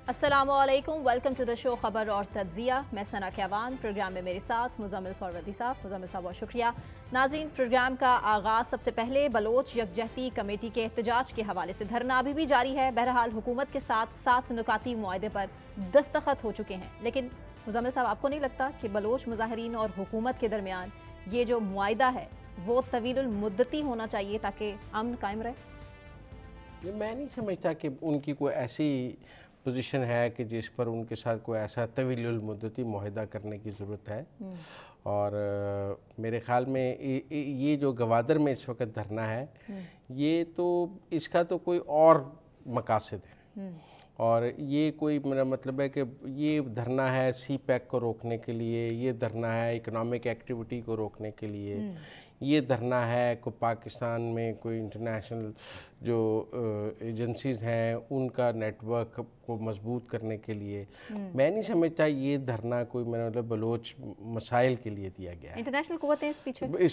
السلام علیکم، welcome to the شو خبر اور تجزیہ۔ میں ثنا کیوان، پروگرام میں میرے ساتھ مزمل سوروردی صاحب۔ مزمل صاحب بہت شکریہ۔ ناظرین، پروگرام کا آغاز سب سے پہلے بلوچ یکجہتی کمیٹی کے احتجاج کے حوالے سے۔ دھرنا ابھی بھی جاری ہے۔ بہرحال حکومت کے ساتھ 7 نکاتی معاہدے پر دستخط ہو چکے ہیں، لیکن مزمل صاحب آپ کو نہیں لگتا کہ بلوچ مظاہرین اور حکومت کے درمیان یہ جو معاہدہ ہے وہ طویل المدتی ہونا چاہیے تاکہ امن قائم رہے؟ میں نہیں سمجھتا کہ ان کی کوئی ایسی پوزیشن ہے کہ جس پر ان کے ساتھ کوئی ایسا طویل المدتی معاہدہ کرنے کی ضرورت ہے۔ اور میرے خیال میں یہ جو گوادر میں اس وقت دھرنا ہے، یہ تو اس کا تو کوئی اور مقاصد ہے، اور یہ کوئی میرا مطلب ہے کہ یہ دھرنا ہے سی پیک کو روکنے کے لیے، یہ دھرنا ہے اکنامک ایکٹیویٹی کو روکنے کے لیے، یہ دھرنا ہے کوئی پاکستان میں کوئی انٹرنیشنل جو ایجنسیز ہیں ان کا نیٹ ورک کو مضبوط کرنے کے لیے۔ میں نہیں سمجھتا یہ دھرنا کوئی میرا مطلب بلوچ مسائل کے لیے دیا گیا ہے۔ انٹرنیشنل قوتیں اس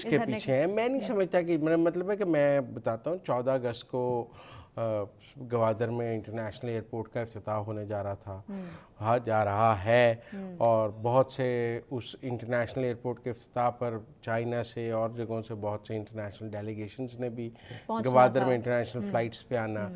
کے پیچھے ہیں۔ میں نہیں سمجھتا کہ میرا مطلب ہے کہ میں بتاتا ہوں 14 اگست کو گوادر میں انٹرنیشنل ایئرپورٹ کا افتتاح ہونے جا رہا تھا، ہاں جا رہا ہے، اور بہت سے اس انٹرنیشنل ایئرپورٹ کے افتتاح پر چائنا سے اور جگہوں سے بہت سے انٹرنیشنل ڈیلیگیشنز نے بھی گوادر میں انٹرنیشنل فلائٹس پہ آنا۔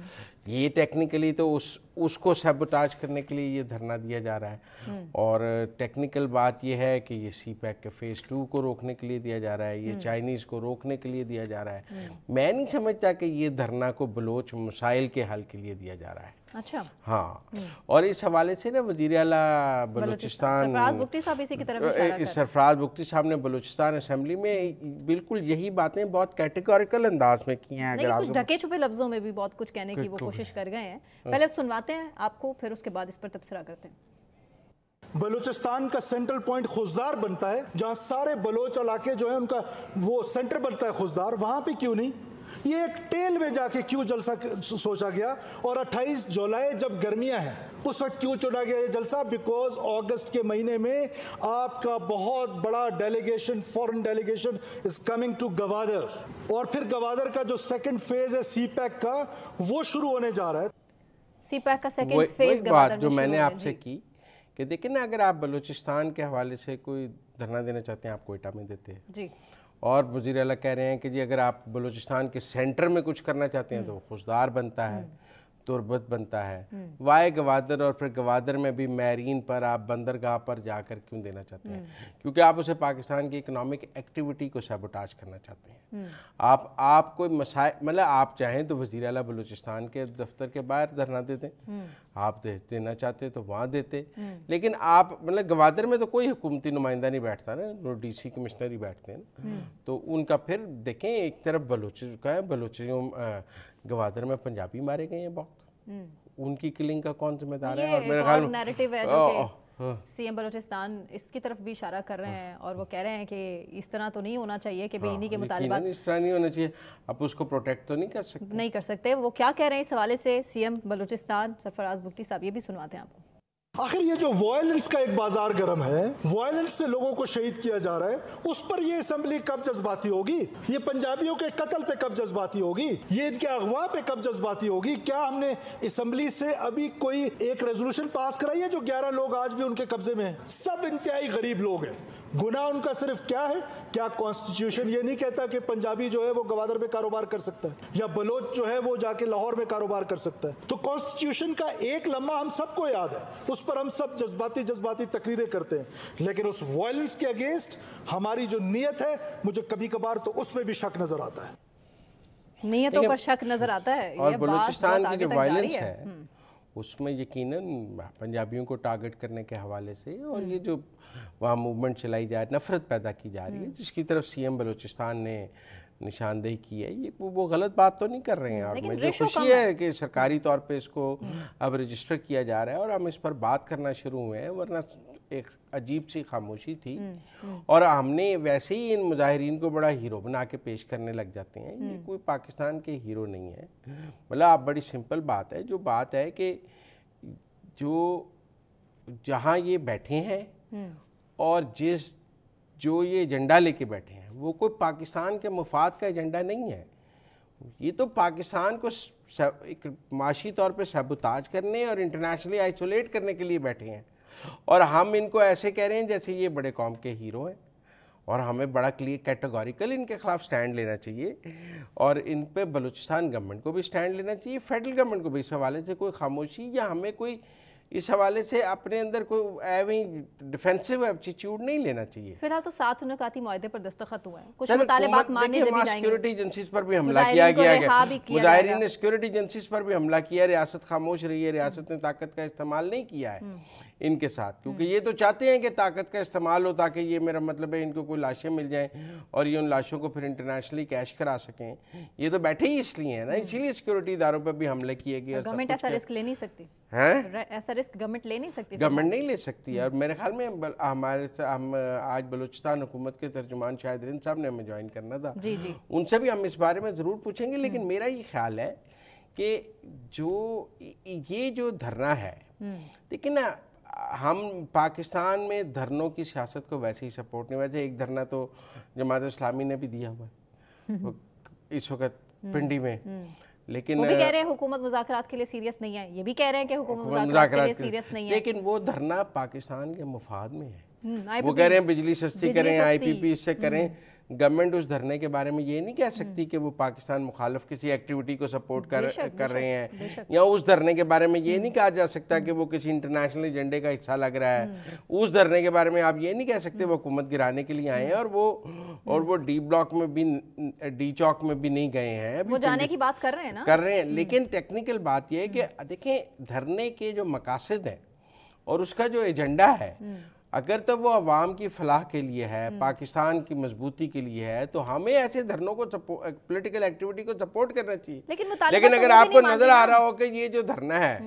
یہ ٹیکنیکلی تو اس کو سیبوٹاج کرنے کے لیے یہ دھرنا دیا جا رہا ہے، اور ٹیکنیکل بات یہ ہے کہ یہ سی پیک کے فیز 2 کو روکنے کے لیے دیا جا رہا ہے، یہ چائنیز کو روکنے کے لیے دیا جا رہا ہے۔ میں نہیں سمجھتا کہ یہ دھرنا کو بلوچ مسائل کے حل کے لیے دیا جا رہا ہے۔ اچھا، ہاں، اور اس حوالے سے نا وزیر اعلیٰ بلوچستان سرفراز بگٹی صاحب اسی کی طرف اشارہ کر، سرفراز بگٹی صاحب نے بلوچستان اسمبلی میں بالکل یہی باتیں بہت کیٹیگوریکل انداز میں کی ہیں۔ اگر کچھ ڈھکے چھپے لفظوں میں بھی بہت کچھ کہنے کی وہ کوشش کر گئے ہیں۔ پہلے سنواتے ہیں آپ کو، پھر اس کے بعد اس پر تبصرہ کرتے ہیں۔ بلوچستان کا سینٹرل پوائنٹ خوزدار بنتا ہے، جہاں سارے بلوچ علاقے جو ہیں ان کا وہ سینٹر بنتا ہے خوزدار، وہاں پہ کیوں نہیں؟ یہ ایک ٹیل میں جا کے کیوں جلسہ سوچا گیا؟ اور 28 جولائی جب گرمیاں ہیں اس وقت کیوں چنا گیا یہ جلسہ؟ بیکوز اگست کے مہینے میں آپ کا بہت بڑا delegation, foreign delegation is coming to Gwadar, اور پھر گوادر کا جو سیکنڈ فیز ہے سی پیک کا وہ شروع ہونے جا رہا ہے۔ سی پیک کا سیکنڈ فیز گوادر میں جو میں نے آپ شروع سے کی کہ دیکھیں نا، اگر آپ بلوچستان کے حوالے سے کوئی دھرنا دینا چاہتے ہیں آپ کوئٹہ میں دیتے ہیں، جی، اور وزیر اعلیٰ کہہ رہے ہیں کہ جی اگر آپ بلوچستان کے سینٹر میں کچھ کرنا چاہتے ہیں تو خوزدار بنتا ہے، تربت بنتا ہے۔ وائے گوادر، اور پھر گوادر میں بھی میرین پر آپ بندرگاہ پر جا کر کیوں دینا چاہتے ہیں؟ کیونکہ آپ اسے پاکستان کی اکنامک ایکٹیویٹی کو سیبوٹاج کرنا چاہتے ہیں۔ آپ کوئی مسائل مطلب آپ چاہیں تو وزیر اعلیٰ بلوچستان کے دفتر کے باہر دھرنا دے دیں، آپ دینا چاہتے تو وہاں دیتے، لیکن آپ مطلب گوادر میں تو کوئی حکومتی نمائندہ نہیں بیٹھتا نا، ڈی سی کمشنر ہی بیٹھتے ہیں، تو ان کا پھر دیکھیں ایک طرف بلوچیوں گوادر میں پنجابی مارے گئے ہیں بہت، ان کی کلنگ کا کون ذمہ دار ہے؟ اور میرے خیال نیریٹو ہے جو کہ سی ایم بلوچستان اس کی طرف بھی اشارہ کر رہے ہیں، اور وہ کہہ رہے ہیں کہ اس طرح تو نہیں ہونا چاہیے کہ انہی کے مطالبات، اس طرح نہیں ہونا چاہیے، آپ اس کو پروٹیکٹ تو نہیں کر سکتے۔ وہ کیا کہہ رہے ہیں اس حوالے سے سی ایم بلوچستان سرفراز بگٹی صاحب، یہ بھی سنواتے ہیں آپ کو۔ آخر یہ جو وائلنس کا ایک بازار گرم ہے، وائلنس سے لوگوں کو شہید کیا جا رہا ہے، اس پر یہ اسمبلی کب جذباتی ہوگی؟ یہ پنجابیوں کے قتل پہ کب جذباتی ہوگی؟ یہ ان کے اغوا پہ کب جذباتی ہوگی؟ کیا ہم نے اسمبلی سے ابھی کوئی ایک ریزولوشن پاس کرائی ہے جو 11 لوگ آج بھی ان کے قبضے میں ہیں؟ سب انتہائی غریب لوگ ہیں۔ گناہ ان کا صرف کیا ہے؟ کیا کانسٹیٹیوشن یہ نہیں کہتا کہ پنجابی جو ہے وہ گوادر میں کاروبار کر سکتا ہے، یا بلوچ جو ہے وہ جا کے لاہور میں کاروبار کر سکتا ہے؟ تو کانسٹیٹیوشن کا ایک لمحہ ہم سب کو یاد ہے، اس پر ہم سب جذباتی تقریریں کرتے ہیں، لیکن اس وائلنس کے اگینسٹ ہماری جو نیت ہے، مجھے کبھی کبھار تو اس میں بھی شک نظر آتا ہے۔ نیتوں پر شک نظر آتا ہے۔ اور بلوچستان کی جو وائلنس ہے اس میں یقیناً پنجابیوں کو ٹارگٹ کرنے کے حوالے سے، اور یہ جو وہاں موومنٹ چلائی جائے، نفرت پیدا کی جا رہی ہے جس کی طرف سی ایم بلوچستان نے نشاندہی کی ہے، یہ وہ غلط بات تو نہیں کر رہے ہیں، اور مجھے خوشی ہے کہ سرکاری طور پہ اس کو اب رجسٹر کیا جا رہا ہے اور ہم اس پر بات کرنا شروع ہوئے ہیں، ورنہ ایک عجیب سی خاموشی تھی، اور ہم نے ویسے ہی ان مظاہرین کو بڑا ہیرو بنا کے پیش کرنے لگ جاتے ہیں۔ یہ کوئی پاکستان کے ہیرو نہیں ہے، مطلب آپ بڑی سمپل بات ہے، جو بات ہے کہ جہاں یہ بیٹھے ہیں اور جو یہ ایجنڈا لے کے بیٹھے ہیں وہ کوئی پاکستان کے مفاد کا ایجنڈا نہیں ہے، یہ تو پاکستان کو ایک معاشی طور پہ سیبوتاج کرنے اور انٹرنیشنلی آئسولیٹ کرنے کے لیے بیٹھے ہیں، اور ہم ان کو ایسے کہہ رہے ہیں جیسے یہ بڑے قوم کے ہیرو ہیں، اور ہمیں بڑا کیٹیگوریکل ان کے خلاف سٹینڈ لینا چاہیے، اور ان پہ بلوچستان گورنمنٹ کو بھی سٹینڈ لینا چاہیے، فیڈرل گورنمنٹ کو بھی اس حوالے سے کوئی خاموشی یا ہمیں کوئی اس حوالے سے اپنے اندر کوئی ایویں ڈیفینسو ایٹیٹیوڈ نہیں لینا چاہیے۔ فی الحال تو 7 نکاتی معاہدے پر دستخط ہوئے ہیں، کچھ مطالبات ماننے جب جائیں گے۔ سیکورٹی ایجنسیز پر بھی حملہ کیا گیا ہے، مظاہرین نے سیکورٹی ایجنسیز پر بھی حملہ کیا، ریاست خاموش رہی ہے، ریاست نے طاقت کا استعمال نہیں کیا ہے ان کے ساتھ، کیونکہ یہ تو چاہتے ہیں کہ طاقت کا استعمال ہو تاکہ یہ میرا مطلب ہے ان کو کوئی لاشیں مل جائیں اور یہ ان لاشوں کو پھر انٹرنیشنلی کیش کرا سکیں، یہ تو بیٹھے ہی اس لیے ہیں نا، اسی لیے سیکورٹی اداروں پر بھی حملے کیے گئے۔ گورنمنٹ ایسا رسک لے نہیں سکتی، ایسا رسک گورنمنٹ لے نہیں سکتی، گورنمنٹ نہیں لے سکتی ہے، اور میرے خیال میں ہم آج بلوچستان حکومت کے ترجمان شاہد رند صاحب نے ہمیں جوائن کرنا تھا، ان سے بھی ہم اس بارے میں ضرور پوچھیں گے، لیکن میرا یہ خیال ہے کہ یہ جو دھرنا ہے، لیکن نا ہم پاکستان میں دھرنوں کی سیاست کو ویسے ہی سپورٹ نہیں، ویسے ایک دھرنا تو جماعت اسلامی نے بھی دیا ہوا ہے اس وقت پنڈی میں، لیکن وہ بھی کہہ رہے ہیں حکومت مذاکرات کے لیے سیریس نہیں ہے، یہ بھی کہہ رہے ہیں کہ حکومت مذاکرات کے لیے سیریس نہیں ہے، لیکن وہ دھرنا پاکستان کے مفاد میں ہے، وہ کہہ رہے ہیں بجلی سستی کریں، آئی پی پی اس سے کریں، گورنمنٹ اس دھرنے کے بارے میں یہ نہیں کہہ سکتی کہ وہ پاکستان مخالف کسی ایکٹیویٹی کو سپورٹ کر رہے ہیں، یا اس دھرنے کے بارے میں یہ نہیں کہا جا سکتا کہ وہ کسی انٹرنیشنل ایجنڈے کا حصہ لگ رہا ہے، اس دھرنے کے بارے میں آپ یہ نہیں کہہ سکتے وہ حکومت گرانے کے لیے آئے ہیں، اور وہ ڈی بلاک میں بھی ڈی چوک میں بھی نہیں گئے ہیں، وہ جانے کی بات کر رہے ہیں نا، کر رہے ہیں، لیکن ٹیکنیکل بات یہ ہے کہ دیکھیں دھرنے کے جو مقاصد ہیں اور اس کا جو ایجنڈا ہے، اگر تو وہ عوام کی فلاح کے لیے ہے، پاکستان کی مضبوطی کے لیے ہے، تو ہمیں ایسے دھرنوں کو پولیٹیکل ایکٹیویٹی کو سپورٹ کرنا چاہیے، لیکن اگر آپ کو نظر آ رہا ہو کہ یہ جو دھرنا ہے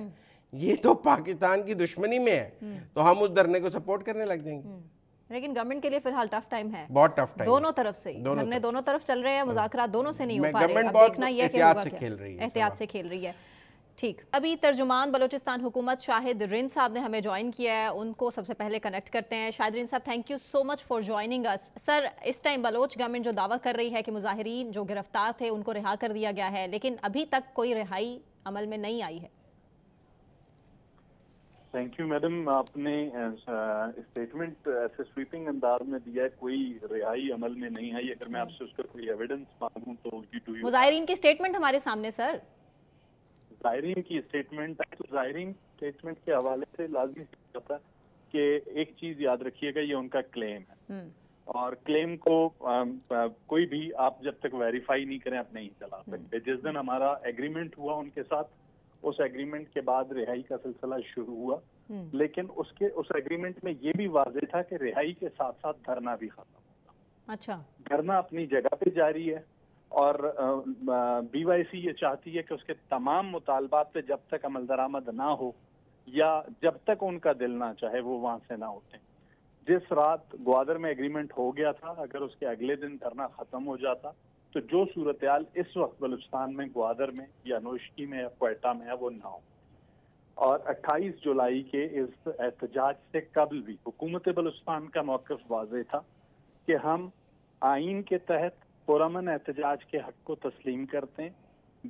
یہ تو پاکستان کی دشمنی میں ہے، تو ہم اس دھرنے کو سپورٹ کرنے لگ جائیں گے۔ لیکن گورنمنٹ کے لیے فی الحال ٹف ٹائم ہے، بہت ٹف ٹائم، دونوں طرف سے دھرنے دونوں طرف چل رہے ہیں، مذاکرات دونوں سے نہیں ہو پا رہے، اب دیکھنا یہ کہ احتیاط سے کھیل رہی ہے۔ ٹھیک، ابھی ترجمان بلوچستان حکومت شاہد رند صاحب نے ہمیں جوائن کیا ہے، ان کو سب سے پہلے کنیکٹ کرتے ہیں۔ شاہد رند صاحب، thank you so much for joining اس۔ سر، اس ٹائم بلوچ گورنمنٹ جو دعویٰ کر رہی ہے کہ مظاہرین جو گرفتار تھے ان کو رہا کر دیا گیا ہے، لیکن ابھی تک کوئی رہائی عمل میں نہیں آئی ہے۔ تھینک یو میڈم، آپ نے اسٹیٹمنٹ ایسے سویپنگ انداز میں دیا ہے، کوئی رہائی عمل میں نہیں آئی، اگر میں آپ سے اس کا کوئی ایویڈنس مانگوں تو مظاہرین کی اسٹیٹمنٹ ہمارے سامنے سر، ظاہرین کی اسٹیٹمنٹ ہے، تو ظاہرین اسٹیٹمنٹ کے حوالے سے لازمی ہوتا ہے کہ ایک چیز یاد رکھیے گا، یہ ان کا کلیم ہے، اور کلیم کو کوئی بھی آپ جب تک ویریفائی نہیں کریں آپ نہیں چلا سکتے۔ جس دن ہمارا ایگریمنٹ ہوا ان کے ساتھ، اس ایگریمنٹ کے بعد رہائی کا سلسلہ شروع ہوا، لیکن اس ایگریمنٹ میں یہ بھی واضح تھا کہ رہائی کے ساتھ ساتھ دھرنا بھی ختم ہوگا۔ اچھا، دھرنا اپنی جگہ پہ جاری ہے، اور بی وائی سی یہ چاہتی ہے کہ اس کے تمام مطالبات پہ جب تک عمل درآمد نہ ہو یا جب تک ان کا دل نہ چاہے وہ وہاں سے نہ اٹھیں۔ جس رات گوادر میں ایگریمنٹ ہو گیا تھا، اگر اس کے اگلے دن دھرنا ختم ہو جاتا تو جو صورتحال اس وقت بلوچستان میں گوادر میں یا نوشکی میں یا کوئٹہ میں ہے وہ نہ ہو۔ اور 28 جولائی کے اس احتجاج سے قبل بھی حکومت بلوچستان کا موقف واضح تھا کہ ہم آئین کے تحت پرامن احتجاج کے حق کو تسلیم کرتے ہیں،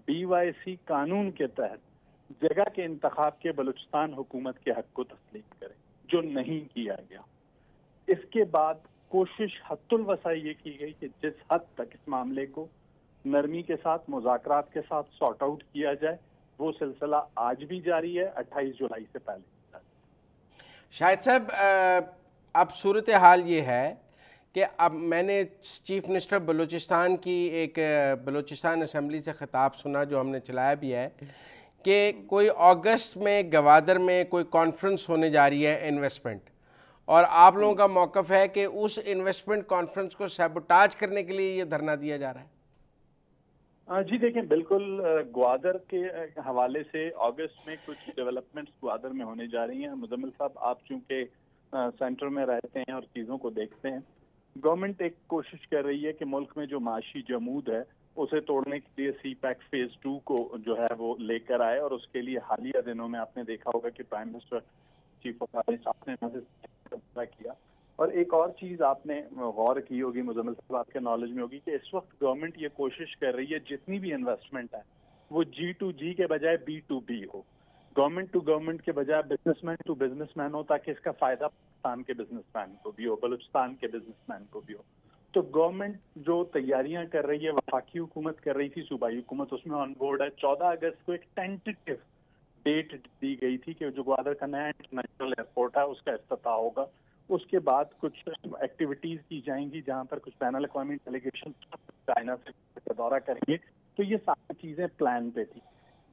بی وائی سی قانون کے تحت جگہ کے انتخاب کے بلوچستان حکومت کے حق کو تسلیم کریں، جو نہیں کیا گیا۔ اس کے بعد کوشش حد الوسع یہ کی گئی کہ جس حد تک اس معاملے کو نرمی کے ساتھ مذاکرات کے ساتھ سارٹ آؤٹ کیا جائے، وہ سلسلہ آج بھی جاری ہے، 28 جولائی سے پہلے۔ شاہد صاحب، اب صورتحال یہ ہے کہ اب میں نے چیف منسٹر بلوچستان کی ایک بلوچستان اسمبلی سے خطاب سنا جو ہم نے چلایا بھی ہے کہ کوئی اگست میں گوادر میں کوئی کانفرنس ہونے جا رہی ہے انویسٹمنٹ، اور آپ لوگوں کا موقف ہے کہ اس انویسٹمنٹ کانفرنس کو سیبوٹاج کرنے کے لیے یہ دھرنا دیا جا رہا ہے۔ جی دیکھیں، بالکل گوادر کے حوالے سے اگست میں کچھ ڈیولپمنٹس گوادر میں ہونے جا رہی ہیں۔ مزمل صاحب، آپ چونکہ سینٹر میں رہتے ہیں اور چیزوں کو دیکھتے ہیں، گورنمنٹ ایک کوشش کر رہی ہے کہ ملک میں جو معاشی جمود ہے اسے توڑنے کے لیے سی پیک فیز 2 کو جو ہے وہ لے کر آئے، اور اس کے لیے حالیہ دنوں میں آپ نے دیکھا ہوگا کہ prime minister chief of state نے کیا۔ اور ایک اور چیز آپ نے غور کی ہوگی، مزمل صاحب آپ کے نالج میں ہوگی، کہ اس وقت گورنمنٹ یہ کوشش کر رہی ہے جتنی بھی انویسٹمنٹ ہے وہ G2G کے بجائے B2B who, government to government کے بجائے businessman to businessman ہو, تاکہ اس کا فائدہ پاکستان کے بزنس مین کو بھی ہو, بلوچستان کے بزنس مین کو بھی ہو. تو گورنمنٹ جو تیاریاں کر رہی ہے, وفاقی حکومت کر رہی تھی, صوبائی حکومت اس میں آن بورڈ ہے. 14 اگست کو ایک ٹینٹیٹو ڈیٹ دی گئی تھی کہ جو گوادر کا نیا انٹرنیشنل ایئرپورٹ ہے اس کا افتتاح ہوگا. اس کے بعد کچھ ایکٹیویٹیز کی جائیں گی جہاں پر کچھ بین الاقوامی ڈیلیگیشن چائنا سے دورہ کریں گے. تو یہ ساری چیزیں پلان پہ تھی.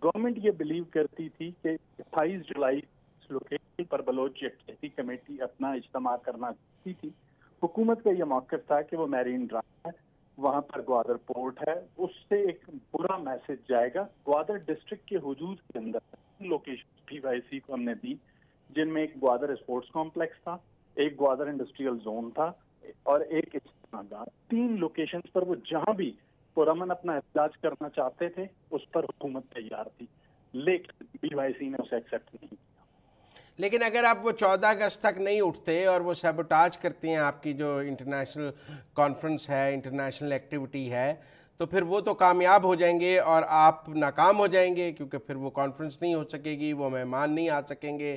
گورنمنٹ یہ بلیو کرتی تھی کہ 28 جولائی لوکیشن پر بلوچ یکجہتی کمیٹی اپنا اجتماع کرنا چاہتی تھی. حکومت کا یہ موقف تھا کہ وہ میرین ڈرائیو ہے, وہاں پر گوادر پورٹ ہے, اس سے ایک برا میسج جائے گا. گوادر ڈسٹرکٹ کے حدود کے اندر لوکیشن PYC کو ہم نے دی, جن میں ایک گوادر اسپورٹس کمپلیکس تھا, ایک گوادر انڈسٹریل زون تھا اور ایک اجتماع. 3 لوکیشنز پر وہ جہاں بھی پرامن اپنا احتجاج کرنا چاہتے تھے اس پر حکومت تیار تھی, لیکن PYC نے اسے ایکسیپٹ نہیں کیا. لیکن اگر آپ وہ 14 اگست تک نہیں اٹھتے اور وہ سیبوٹاج کرتے ہیں آپ کی جو انٹرنیشنل کانفرنس ہے, انٹرنیشنل ایکٹیویٹی ہے, تو پھر وہ تو کامیاب ہو جائیں گے اور آپ ناکام ہو جائیں گے, کیونکہ پھر وہ کانفرنس نہیں ہو سکے گی, وہ مہمان نہیں آ سکیں گے,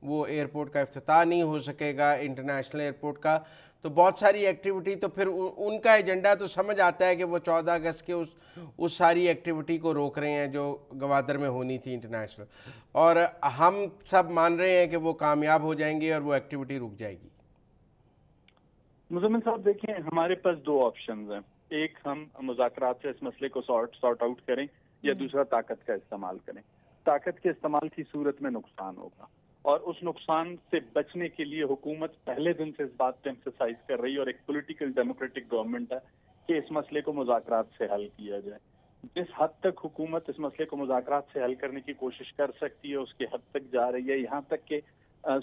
وہ ایئرپورٹ کا افتتاح نہیں ہو سکے گا انٹرنیشنل ایئرپورٹ کا. تو بہت ساری ایکٹیویٹی, تو پھر ان کا ایجنڈا تو سمجھ آتا ہے کہ وہ 14 اگست کے اس ساری ایکٹیویٹی کو روک رہے ہیں جو گوادر میں ہونی تھی انٹرنیشنل, اور ہم سب مان رہے ہیں کہ وہ کامیاب ہو جائیں گے اور وہ ایکٹیویٹی رک جائے گی. مزمل صاحب دیکھیں, ہمارے پاس 2 آپشنز ہیں. ایک, ہم مذاکرات سے اس مسئلے کو سارٹ آؤٹ کریں, یا دوسرا طاقت کا استعمال کریں. طاقت کے استعمال کی صورت میں نقصان ہوگا, اور اس نقصان سے بچنے کے لیے حکومت پہلے دن سے اس بات پہ ایمفسائز کر رہی ہے, اور ایک پولیٹیکل ڈیموکریٹک گورنمنٹ ہے, کہ اس مسئلے کو مذاکرات سے حل کیا جائے. جس حد تک حکومت اس مسئلے کو مذاکرات سے حل کرنے کی کوشش کر سکتی ہے اس کے حد تک جا رہی ہے. یہاں تک کہ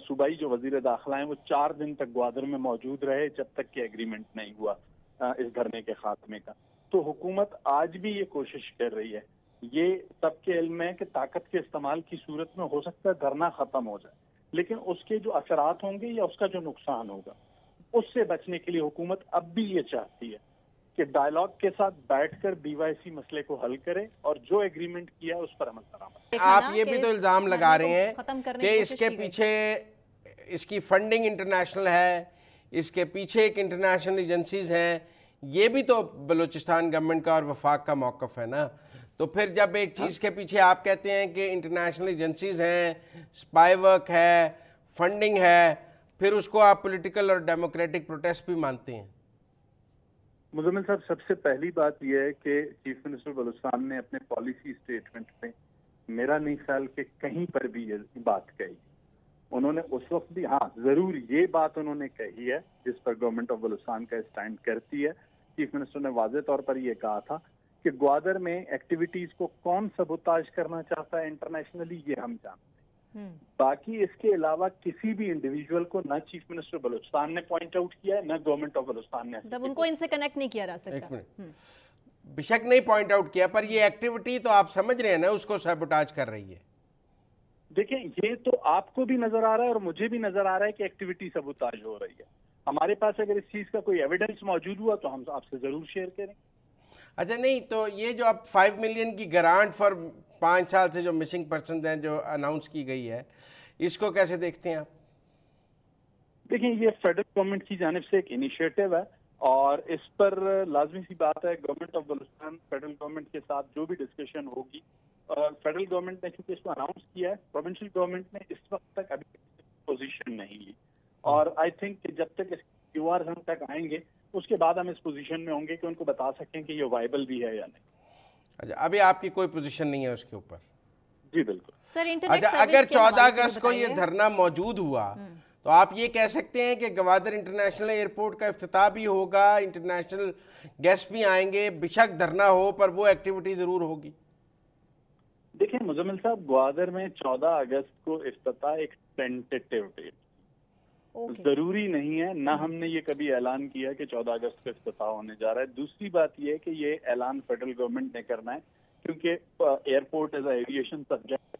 صوبائی جو وزیر داخلہ ہیں وہ 4 دن تک گوادر میں موجود رہے جب تک کہ ایگریمنٹ نہیں ہوا اس دھرنے کے خاتمے کا. تو حکومت آج بھی یہ کوشش کر رہی ہے. یہ سب کے علم ہے کہ طاقت کے استعمال کی صورت میں ہو سکتا ہے دھرنا ختم ہو جائے, لیکن اس کے جو اثرات ہوں گے یا اس کا جو نقصان ہوگا, اس سے بچنے کے لیے حکومت اب بھی یہ چاہتی ہے کہ ڈائیلاگ کے ساتھ بیٹھ کر BYC مسئلے کو حل کرے اور جو ایگریمنٹ کیا اس پر عمل درآمد. آپ یہ بھی تو الزام لگا رہے ہیں کہ اس کے پیچھے اس کی فنڈنگ انٹرنیشنل ہے, اس کے پیچھے ایک انٹرنیشنل ایجنسیز ہیں, یہ بھی تو بلوچستان گورنمنٹ کا اور وفاق کا موقف ہے نا. تو پھر جب ایک چیز کے پیچھے آپ کہتے ہیں کہ انٹرنیشنل ایجنسیز ہیں, سپائی ورک ہے, فنڈنگ ہے, پھر اس کو آپ پولیٹیکل اور ڈیموکریٹک پروٹیسٹ بھی مانتے ہیں. مزمل صاحب, سب سے پہلی بات یہ ہے کہ چیف منسٹر بلوچستان نے اپنے پالیسی اسٹیٹمنٹ میں میرا نہیں خیال کہ کہیں پر بھی یہ بات کہی. انہوں نے اس وقت بھی, ہاں ضرور یہ بات انہوں نے کہی ہے جس پر گورنمنٹ آف بلوچستان کا اسٹینڈ کرتی ہے. چیف منسٹر نے واضح طور پر یہ کہا تھا کہ گوادر میں ایکٹیویٹیز کو کون سبوتاژ کرنا چاہتا ہے انٹرنیشنلی یہ ہم جانتے ہیں. باقی اس کے علاوہ کسی بھی انڈیویجول کو نہ چیف منسٹر بلوچستان نے پوائنٹ آؤٹ کیا ہے, نہ گورنمنٹ آف بلوچستان نے. تب ان کو ان سے کنیکٹ نہیں کیا جا سکتا. بے شک نہیں پوائنٹ آؤٹ کیا, پر یہ ایکٹیویٹی تو آپ سمجھ رہے ہیں نا اس کو سیبوٹاج کر رہی ہے. دیکھیں, یہ تو آپ کو بھی نظر آ رہا ہے اور مجھے بھی نظر آ رہا ہے کہ ایکٹیویٹی سبوتاژ ہو رہی ہے. ہمارے پاس اگر اس چیز کا کوئی ایویڈنس موجود ہوا تو ہم آپ سے ضرور شیئر کریں. اچھا نہیں, تو یہ جو اب 5 ملین کی گرانٹ فار 5 سال سے جو مسنگ پرسنز ہیں جو اناؤنس کی گئی ہے, اس کو کیسے دیکھتے ہیں آپ؟ دیکھیں, یہ فیڈرل گورنمنٹ کی جانب سے ایک انیشیٹو ہے, اور اس پر لازمی سی بات ہے government of Balochistan federal government کے ساتھ جو بھی ڈسکشن ہوگی, اور فیڈرل گورنمنٹ نے چونکہ اس کو اناؤنس کیا ہے, پروونشل گورنمنٹ نے اس وقت تک ابھی پوزیشن نہیں لی, اور آئی تھنک کہ جب تک QRs ہم تک آئیں گے اس کے بعد ہم اس پوزیشن میں ہوں گے کہ ان کو بتا سکیں کہ یہ وائبل بھی ہے یا نہیں. اچھا, ابھی آپ کی کوئی پوزیشن نہیں ہے اس کے اوپر؟ جی بالکل سر. اچھا, اگر 14 اگست کو یہ دھرنا موجود ہوا تو آپ یہ کہہ سکتے ہیں کہ گوادر انٹرنیشنل ایئرپورٹ کا افتتاح بھی ہوگا, انٹرنیشنل گیسٹ بھی آئیں گے, بشک دھرنا ہو پر وہ ایکٹیویٹی ضرور ہوگی. دیکھیں مزمل صاحب, گوادر میں 14 اگست کو افتتاح ایک ٹینٹیٹیو ڈیٹ, ضروری نہیں ہے, نہ ہم نے یہ کبھی اعلان کیا کہ 14 اگست کو افتتاح ہونے جا رہا ہے. دوسری بات یہ ہے کہ یہ اعلان فیڈرل گورنمنٹ نے کرنا ہے کیونکہ airport as a aviation subject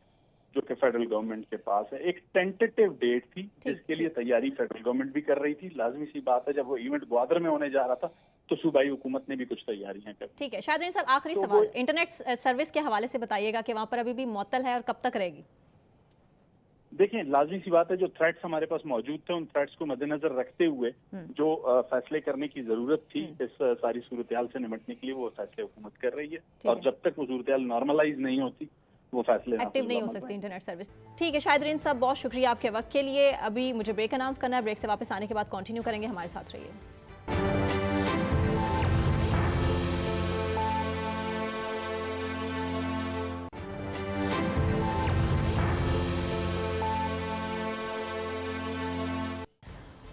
جو کہ فیڈرل گورنمنٹ کے پاس ہے. ایک ٹینٹیٹیو ڈیٹ تھی جس کے لیے تیاری فیڈرل گورنمنٹ بھی کر رہی تھی. لازمی سی بات ہے جب وہ ایونٹ گوادر میں ہونے جا رہا تھا تو صوبائی حکومت نے بھی کچھ تیاریاں کر. ٹھیک ہے شاہدرین صاحب، آخری سوال انٹرنیٹ سروس کے حوالے سے بتائیے گا کہ وہاں پر ابھی بھی معطل ہے اور کب تک رہے گی؟ دیکھیں لازمی سی بات ہے، جو تھریٹس ہمارے پاس موجود تھے ان تھریٹس کو مد نظر رکھتے ہوئے جو فیصلے کرنے کی ضرورت تھی اس ساری صورتحال سے نمٹنے کے لیے وہ فیصلے حکومت کر رہی ہے، اور جب تک وہ صورتحال نارملائز نہیں ہوتی وہ فیصلے ایکٹیو نہیں ہو سکتی انٹرنیٹ سروس. ٹھیک ہے شاہدرین صاحب، بہت شکریہ آپ کے وقت کے لیے. ابھی مجھے بریک اناؤنس کرنا ہے، بریک سے واپس آنے کے بعد کنٹینیو کریں گے، ہمارے ساتھ رہیے.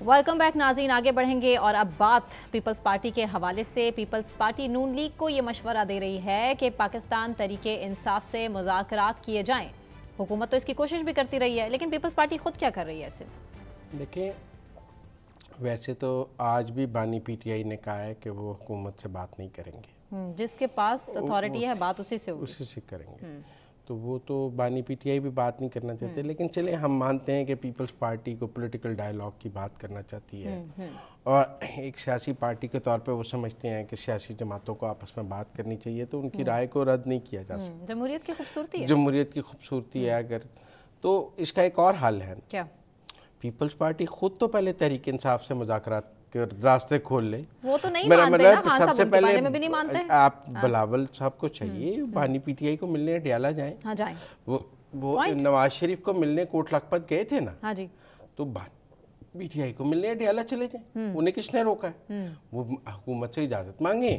ویلکم بیک ناظرین، آگے بڑھیں گے اور اب بات پیپلز پارٹی کے حوالے سے. پیپلز پارٹی نون لیگ کو یہ مشورہ دے رہی ہے کہ پاکستان تحریک انصاف سے مذاکرات کیے جائیں. حکومت تو اس کی کوشش بھی کرتی رہی ہے، لیکن پیپلز پارٹی خود کیا کر رہی ہے اسے؟ دیکھیں ویسے تو آج بھی بانی پی ٹی آئی نے کہا ہے کہ وہ حکومت سے بات نہیں کریں گے، جس کے پاس اتھارٹی ہے بات اسی سے ہوگی، اسی سے کریں گے. تو وہ تو بانی پی ٹی آئی بھی بات نہیں کرنا چاہتے، لیکن چلیں ہم مانتے ہیں کہ پیپلز پارٹی کو پولیٹیکل ڈائیلاگ کی بات کرنا چاہتی ہے، اور ایک سیاسی پارٹی کے طور پہ وہ سمجھتے ہیں کہ سیاسی جماعتوں کو آپس میں بات کرنی چاہیے، تو ان کی رائے کو رد نہیں کیا جا سکتا. جمہوریت کی خوبصورتی ہے، جمہوریت کی خوبصورتی ہے. اگر تو اس کا ایک اور حل ہے، کیا پیپلز پارٹی خود تو پہلے تحریک انصاف سے مذاکرات کے راستے کھول لے. وہ تو نہیں مانتے نا، خان صاحب ان کے بارے میں بھی نہیں مانتے. آپ بلاول صاحب کو چاہیے بانی پی ٹی آئی کو ملنے ڈیالہ جائیں. ہاں جائیں. وہ نواز شریف کو ملنے کوٹ لکھپت گئے تھے نا، ہاں جی، تو پی ٹی آئی کو ملنے ڈیالہ چلے جائیں. انہیں کس نے روکا ہے؟ وہ حکومت سے اجازت مانگیں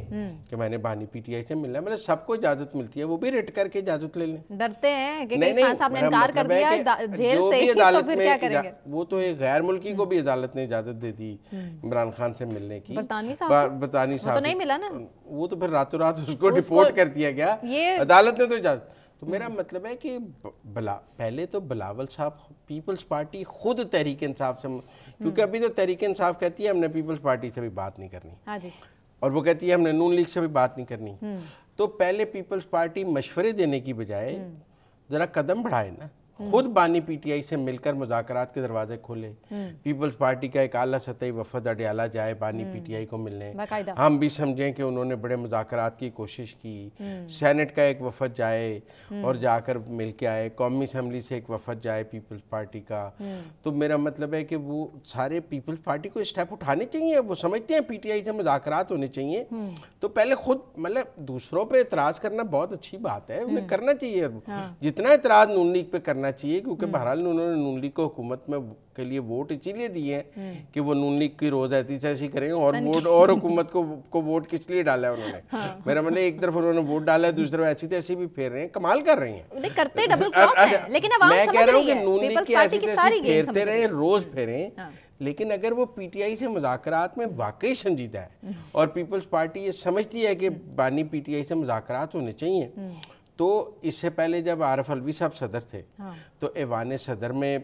کہ میں نے بانی پی ٹی آئی سے ملنا ہے. مطلب سب کو اجازت ملتی ہے، وہ بھی ریٹ کر کے اجازت لے لیں. ڈرتے ہیں کہ خان صاحب نے انکار کر دیا جیل سے، تو پھر کیا کریں گے؟ وہ تو ایک غیر ملکی کو بھی عدالت نے اجازت دے دی عمران خان سے ملنے کی. برطانوی صاحب تو نہیں ملا نا، وہ تو پھر راتوں رات اس کو ڈپورٹ کر دیا گیا، عدالت نے تو اجازت. تو میرا مطلب ہے کہ پہلے تو بلاول صاحب پیپلز پارٹی خود تحریک انصاف سے، کیونکہ ابھی تو تحریک انصاف کہتی ہے ہم نے پیپلز پارٹی سے بھی بات نہیں کرنی، اور وہ کہتی ہے ہم نے نون لیگ سے بھی بات نہیں کرنی. تو پہلے پیپلز پارٹی مشورے دینے کی بجائے ذرا قدم بڑھائے نا، خود بانی پی ٹی آئی سے مل کر مذاکرات کے دروازے کھولے. پیپلز پارٹی کا ایک اعلیٰ سطحی وفد اڈیالہ جائے بانی پی ٹی آئی کو ملنے. ہم بھی سمجھیں کہ انہوں نے بڑے مذاکرات کی کوشش کی. سینٹ کا ایک وفد جائے اور جا کر مل کے آئے. قومی اسمبلی سے ایک وفد جائے پیپلز پارٹی کا. تو میرا مطلب ہے کہ وہ سارے پیپلز پارٹی کو اسٹیپ اٹھانے چاہیے. وہ سمجھتے ہیں پی ٹی آئی سے مذاکرات ہونے چاہیے، تو پہلے خود مطلب دوسروں پہ اعتراض کرنا بہت اچھی بات ہے، انہیں کرنا چاہیے جتنا اعتراض نون لیگ پہ کرنا چاہیے، کیونکہ بہرحال انہوں نے نون لیگ کو حکومت میں کے لیے ووٹ اسی لیے دیے ہیں کہ وہ نون لیگ کی روز ایسی کریں، اور ووٹ اور حکومت کو ووٹ کس لیے ڈالا ہے انہوں نے. میرا مطلب ایک طرف انہوں نے ووٹ ڈالا ہے، دوسری طرف ایسی تیسی بھی پھیر رہے ہیں، کمال کر رہے ہیں. کرتے ڈبل کراس ہیں، لیکن عوام سمجھ رہی ہے. میں کہہ رہا ہوں کہ نون لیگ کی ایسی تیسی پھیرتے رہے، روز پھیریں، لیکن اگر وہ پی ٹی آئی سے مذاکرات میں واقعی سنجیدہ ہے اور پیپلز پارٹی یہ سمجھتی ہے کہ بانی پی ٹی آئی سے مذاکرات ہونے چاہیے، تو اس سے پہلے جب عارف الوی صاحب صدر تھے تو ایوان صدر میں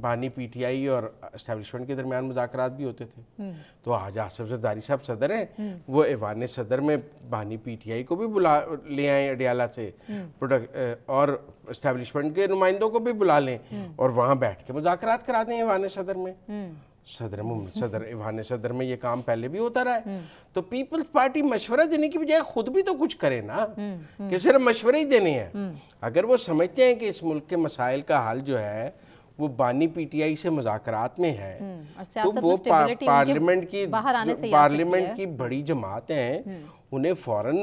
بانی پی ٹی آئی اور اسٹیبلشمنٹ کے درمیان مذاکرات بھی ہوتے تھے. تو آج آصف زرداری صاحب صدر ہیں، وہ ایوان صدر میں بانی پی ٹی آئی کو بھی بلا لے آئیں اڈیالہ سے، اور اسٹیبلشمنٹ کے نمائندوں کو بھی بلا لیں اور وہاں بیٹھ کے مذاکرات کرا دیں ایوان صدر میں. صدر ایوان صدر میں یہ کام پہلے بھی ہوتا رہا ہے. تو پیپلز پارٹی مشورہ دینے کی بجائے خود بھی تو کچھ کرے نا، کہ صرف مشورے ہی دینے ہیں. اگر وہ سمجھتے ہیں کہ اس ملک کے مسائل کا حل جو ہے وہ بانی پی ٹی آئی سے مذاکرات میں ہے، تو وہ پارلیمنٹ کی بڑی جماعت ہیں، انہیں فوراً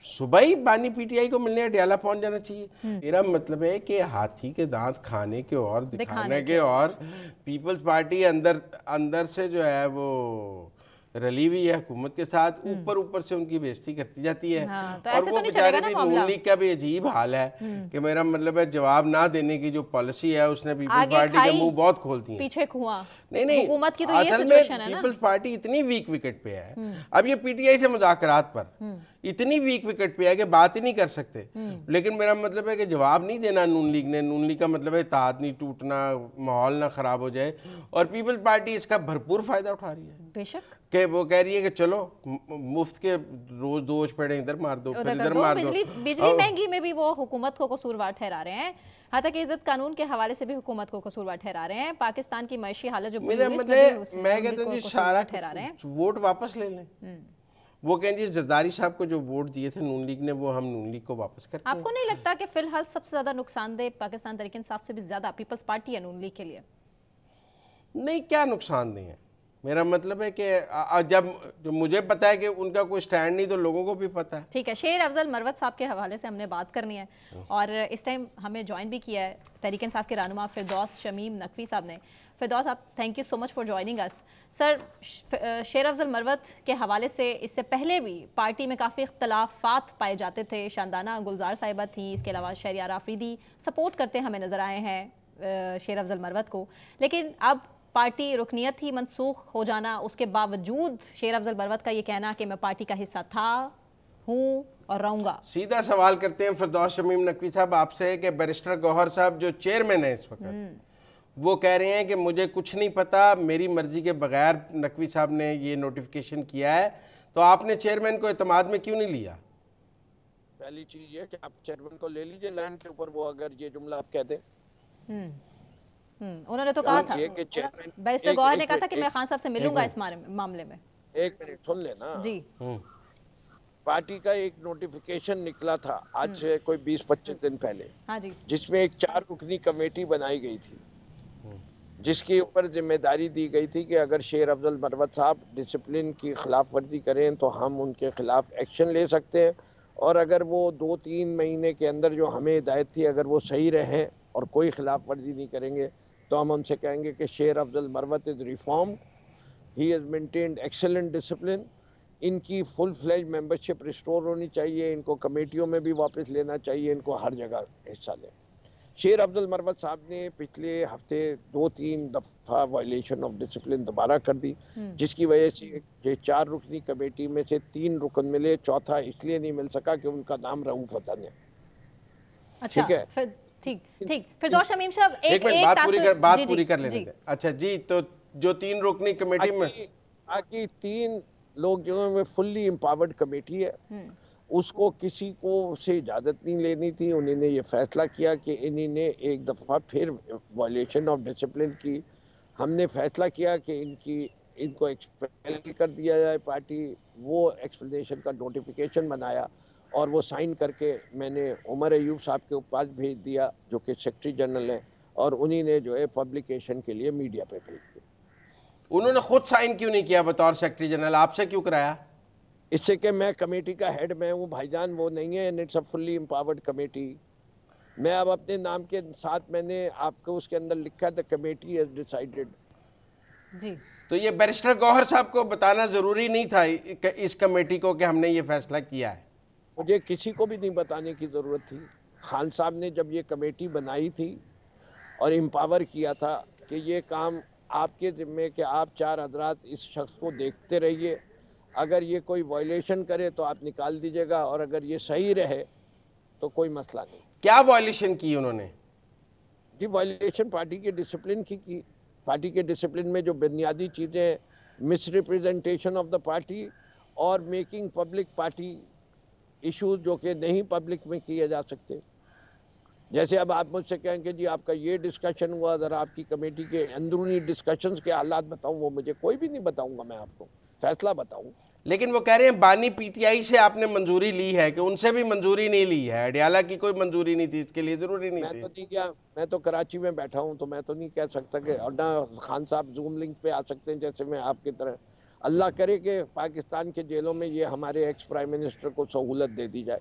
صبح ہی بانی پی ٹی آئی کو ملنے اڈیالہ پہنچ جانا چاہیے. میرا مطلب ہے کہ ہاتھی کے دانت کھانے کے اور دکھانے کے، اور پیپلز پارٹی اندر سے جو ہے وہ رلی ہوئی ہے حکومت کے ساتھ، اوپر سے ان کی بےزتی کرتی جاتی ہے. اور وہ بیچارے بھی نون لیگ کا بھی عجیب حال ہے کہ میرا مطلب ہے جواب نہ دینے کی جو پالیسی ہے اس نے پیپلز پارٹی کے منہ بہت کھولتی ہیں. پیچھے کھوا نہیں، حکومت کی تو یہ اصل میں پیپلز پارٹی اتنی ویک وکٹ پہ ہے. اب یہ پی ٹی آئی سے مذاکرات پر اتنی ویک وکٹ پہ ہے کہ بات ہی نہیں کر سکتے. لیکن میرا مطلب ہے کہ جواب نہیں دینا نون لیگ نے. نون لیگ کا مطلب ہے اتحاد نہیں ٹوٹنا، ماحول نہ خراب ہو جائے، اور پیپلز پارٹی اس کا بھرپور فائدہ اٹھا رہی ہے. بے شک کہ وہ کہہ رہی ہے کہ چلو مفت کے روز دوش پڑے ادھر مار دو پھر ادھر مار دو. بجلی مہنگی میں بھی وہ حکومت کو قصوروار ٹھہرا رہے ہیں، حتیٰ کہ عزت قانون کے حوالے سے بھی حکومت کو قصوروار ٹھہرا رہے ہیں. پاکستان کی معاشی حالت جو میں کہتا ہوں جی سارا ووٹ واپس لے لیں. وہ کہیں جی زرداری صاحب کو جو ووٹ دیے تھے نون لیگ نے وہ ہم نون لیگ کو واپس کرتے ہیں. آپ کو نہیں لگتا کہ فی الحال سب سے زیادہ نقصان دہ پاکستان تحریک انصاف سے بھی زیادہ پیپلز پارٹی ہے نون لیگ کے لیے؟ نہیں, کیا نقصان دہ ہیں؟ میرا مطلب ہے کہ جب مجھے پتا ہے کہ ان کا کوئی سٹینڈ نہیں تو لوگوں کو بھی پتا ہے. ٹھیک ہے, شیر افضل مروت صاحب کے حوالے سے ہم نے بات کرنی ہے, اور اس ٹائم ہمیں جوائن بھی کیا ہے تحریک انصاف کے رہنما فردوس شمیم نقوی صاحب نے. فردوس آپ thank you so much for joining اس. سر, شیر افضل مروت کے حوالے سے اس سے پہلے بھی پارٹی میں کافی اختلافات پائے جاتے تھے. شاندانہ گلزار صاحبہ تھیں, اس کے علاوہ شہریار آفریدی سپورٹ کرتے ہمیں نظر آئے ہیں شیر افضل مروت کو, لیکن اب پارٹی رکنیت ہی منسوخ ہو جانا, اس کے باوجود شیر افضل مروت کا یہ کہنا کہ میں پارٹی کا حصہ تھا, ہوں اور رہوں گا. سیدھا سوال کرتے ہیں فردوس شمیم نقوی صاحب آپ سے کہ بیرسٹر گوہر صاحب جو چیئرمین ہیں اس وقت, وہ کہہ رہے ہیں کہ مجھے کچھ نہیں پتا, میری مرضی کے بغیر نقوی صاحب نے یہ نوٹیفیکیشن کیا ہے, تو آپ نے چیئرمین کو اعتماد میں کیوں نہیں لیا؟ پہلی چیز یہ کہ آپ چیئرمین کو لے لیجئے لائن کے اوپر, وہ اگر یہ جملہ آپ کہتے ہیں. انہوں نے تو کہا تھا, بیرسٹر گوہر نے کہا تھا کہ میں خان صاحب سے ملوں گا اس معاملے میں. ایک منٹ سن لینا. جی, پارٹی کا ایک نوٹیفیکیشن نکلا تھا آج سے کوئی 20-25 دن پہلے, جس میں ایک 4 رکنی کمیٹی بنائی گئی تھی, جس کے اوپر ذمہ داری دی گئی تھی کہ اگر شیر افضل مروت صاحب ڈسپلن کی خلاف ورزی کریں تو ہم ان کے خلاف ایکشن لے سکتے ہیں, اور اگر وہ 2-3 مہینے کے اندر جو ہمیں ہدایت تھی اگر وہ صحیح رہیں اور کوئی خلاف ورزی نہیں کریں گے تو ہم ان سے کہیں گے کہ Sher Afzal Marwat is reformed, he has maintained excellent discipline, ان کی فل فلیج ممبرشپ ریسٹور ہونی چاہیے, ان کو کمیٹیوں میں بھی واپس لینا چاہیے, ان کو ہر جگہ حصہ لیں. شیر افضل مروت صاحب نے پچھلے ہفتے 2-3 دفعہ وائلیشن آف ڈسپلن دوبارہ کر دی, جس کی وجہ سے یہ 4 رکنی کمیٹی میں سے 3 رکن ملے, چوتھا اس لیے نہیں مل سکا کہ ان کا نام رؤوف حسن ہے. ٹھیک ہے, ٹھیک. فردوس شمیم صاحب ایک بات پوری کر لینے دیں. اچھا جی, تو جو 3 رکنی کمیٹی میں باقی 3 لوگ جو ہیں وہ فلی امپاورڈ کمیٹی ہے, اس کو کسی کو سے اجازت نہیں لینی تھی. انہوں نے یہ فیصلہ کیا کہ انہوں نے ایک دفعہ پھر وائلیشن آف ڈسپلن کی. ہم نے فیصلہ کیا کہ ان کو ایکسپیل کر دیا جائے پارٹی. وہ ایکسپلینیشن کا نوٹیفیکیشن بنایا اور وہ سائن کر کے میں نے عمر ایوب صاحب کے پاس بھیج دیا جو کہ سیکرٹری جنرل ہیں, اور انہی نے جو ہے پبلیکیشن کے لیے میڈیا پہ بھیج دیا. انہوں نے خود سائن کیوں نہیں کیا بطور سیکرٹری جنرل, آپ سے کیوں کرایا؟ اس سے کہ میں کمیٹی کا ہیڈ میں ہوں بھائی جان, وہ نہیں ہے, it's a fully empowered committee. میں اب اپنے نام کے ساتھ میں نے آپ کو اس کے اندر لکھا تھا کمیٹی ہیز ڈیسائیڈڈ. جی, تو یہ بیرسٹر گوہر صاحب کو بتانا ضروری نہیں تھا اس کمیٹی کو کہ ہم نے یہ فیصلہ کیا ہے؟ مجھے کسی کو بھی نہیں بتانے کی ضرورت تھی. خان صاحب نے جب یہ کمیٹی بنائی تھی اور امپاور کیا تھا کہ یہ کام آپ کے ذمے کہ آپ 4 حضرات اس شخص کو دیکھتے رہیے, اگر یہ کوئی وائلیشن کرے تو آپ نکال دیجئے گا, اور اگر یہ صحیح رہے تو کوئی مسئلہ نہیں. کیا وائلیشن کی انہوں نے؟ جی, وائلیشن پارٹی کے ڈسپلن کی. پارٹی کے ڈسپلن میں جو بنیادی چیزیں, مس ریپریزنٹیشن آف دا پارٹی اور میکنگ پبلک پارٹی ایشوز جو کہ نہیں پبلک میں کیے جا سکتے. جیسے اب آپ مجھ سے کہیں کہ جی آپ کا یہ ڈسکشن ہوا, ذرا آپ کی کمیٹی کے اندرونی ڈسکشنز کے حالات بتاؤں, وہ مجھے کوئی بھی نہیں بتاؤں گا, میں آپ کو فیصلہ بتاؤں. لیکن وہ کہہ رہے ہیں بانی پی ٹی آئی سے آپ نے منظوری لی ہے, کہ ان سے بھی منظوری نہیں لی ہے, اڈیالہ کی کوئی منظوری نہیں تھی, اس کے لیے ضروری نہیں تھی. میں تو کراچی میں بیٹھا ہوں, تو میں تو نہیں کہہ سکتا کہ اور نہ خان صاحب زوم لنک پہ آ سکتے ہیں جیسے میں آپ کی طرح. اللہ کرے کہ پاکستان کے جیلوں میں یہ ہمارے ایکس پرائم منسٹر کو سہولت دے دی جائے.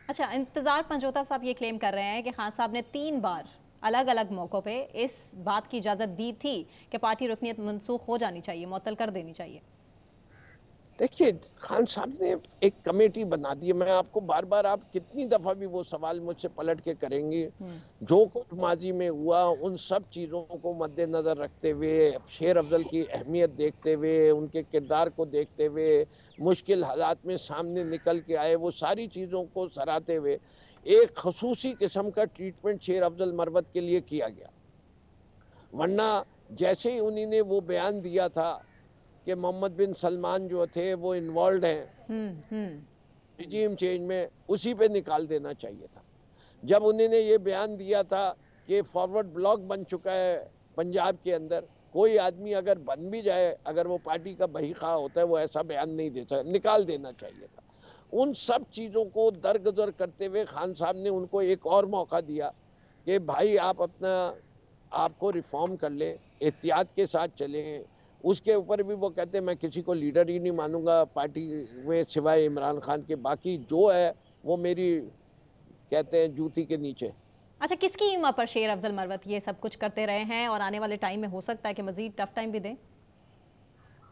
اچھا, انتظار پنجوتا صاحب یہ کلیم کر رہے ہیں کہ خان صاحب نے 3 بار الگ الگ موقعوں پہ اس بات کی اجازت دی تھی کہ پارٹی رکنیت منسوخ ہو جانی چاہیے, معطل کر دینی چاہیے. دیکھیے, خان صاحب نے ایک کمیٹی بنا دی. میں آپ کو بار بار, آپ کتنی دفعہ بھی وہ سوال مجھ سے پلٹ کے کریں گے, جو کچھ ماضی میں ہوا ان سب چیزوں کو مد نظر رکھتے ہوئے, شیر افضل کی اہمیت دیکھتے ہوئے, ان کے کردار کو دیکھتے ہوئے, مشکل حالات میں سامنے نکل کے آئے, وہ ساری چیزوں کو سراہتے ہوئے ایک خصوصی قسم کا ٹریٹمنٹ شیر افضل مروت کے لیے کیا گیا. ورنہ جیسے ہی انہی نے وہ بیان دیا تھا کہ محمد بن سلمان جو تھے وہ انوالوڈ ہیں رجیم چینج میں, اسی پہ نکال دینا چاہیے تھا. جب انہوں نے یہ بیان دیا تھا کہ فارورڈ بلاک بن چکا ہے پنجاب کے اندر, کوئی آدمی اگر بن بھی جائے، اگر وہ پارٹی کا بہی خواہ ہوتا ہے، وہ ایسا بیان نہیں دیتا، نکال دینا چاہیے تھا۔ ان سب چیزوں کو درگزر کرتے ہوئے خان صاحب نے ان کو ایک اور موقع دیا کہ بھائی آپ کو ریفارم کر لیں، احتیاط کے ساتھ چلیں۔ اس کے اوپر بھی وہ کہتے ہیں میں کسی کو لیڈر ہی نہیں مانوں گا پارٹی میں سوائے عمران خان کے، باقی جو ہے وہ میری کہتے ہیں جوتی کے نیچے۔ اچھا، کس کی ایما پر شیر افضل مروت یہ سب کچھ کرتے رہے ہیں اور آنے والے ٹائم میں ہو سکتا ہے کہ مزید ٹف ٹائم بھی دیں؟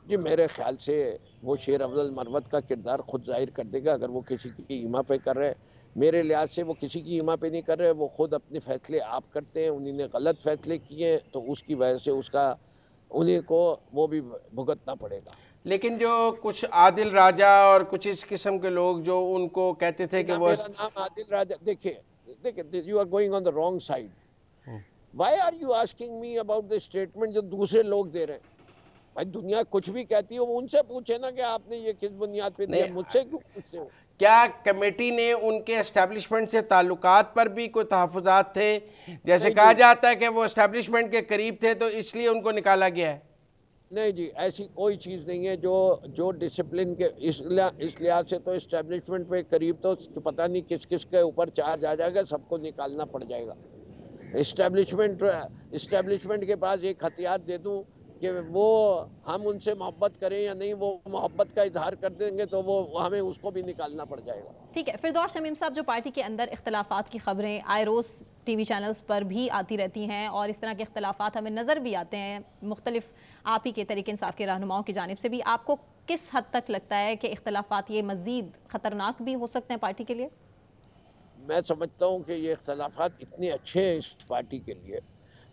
جی میرے خیال سے وہ شیر افضل مروت کا کردار خود ظاہر کر دے گا اگر وہ کسی کی ایما پہ کر رہے ہیں۔ میرے لحاظ سے وہ کسی کی ایما پہ نہیں کر رہے، وہ خود اپنے فیصلے آپ کرتے ہیں، انہوں نے غلط فیصلے کیے ہیں تو اس کی وجہ سے انہیں کو وہ بھی بھگتنا پڑے گا۔ لیکن جو کچھ عادل راجہ اور کچھ اس قسم کے لوگ جو ان کو کہتے تھے کہ وہ میرا نام عادل راجہ، دیکھیں you are going on the wrong side. Why are you asking me about the statement جو دوسرے لوگ دے رہے ہیں؟ بھائی دنیا کچھ بھی کہتی ہے، وہ ان سے پوچھے نا کہ آپ نے یہ کس بنیاد پہ دیا، مجھ سے کیوں پوچھتے ہو؟ کیا کمیٹی نے ان کے اسٹیبلشمنٹ سے تعلقات پر بھی کوئی تحفظات تھے؟ جیسے کہا جاتا ہے کہ وہ اسٹیبلشمنٹ کے قریب تھے تو اس لیے ان کو نکالا گیا ہے۔ نہیں جی، ایسی کوئی چیز نہیں ہے جو ڈسپلن کے اس لحاظ سے تو اسٹیبلشمنٹ پہ قریب تو پتہ نہیں کس کے اوپر چارج آ جائے گا، سب کو نکالنا پڑ جائے گا۔ اسٹیبلشمنٹ کے پاس ایک ہتھیار دے دوں کہ وہ ہم ان سے محبت کریں یا نہیں، وہ محبت کا اظہار کر دیں گے تو وہ ہمیں اس کو بھی نکالنا پڑ جائے گا۔ ٹھیک ہے، فردوس شمیم صاحب، جو پارٹی کے اندر اختلافات کی خبریں آئے روز ٹی وی چینلز پر بھی آتی رہتی ہیں اور اس طرح کے اختلافات ہمیں نظر بھی آتے ہیں مختلف آپ ہی کے تحریک انصاف کے رہنماؤں کی جانب سے بھی، آپ کو کس حد تک لگتا ہے کہ اختلافات یہ مزید خطرناک بھی ہو سکتے ہیں پارٹی کے لیے؟ میں سمجھتا ہوں کہ یہ اختلافات اتنے اچھے ہیں اس پارٹی کے لیے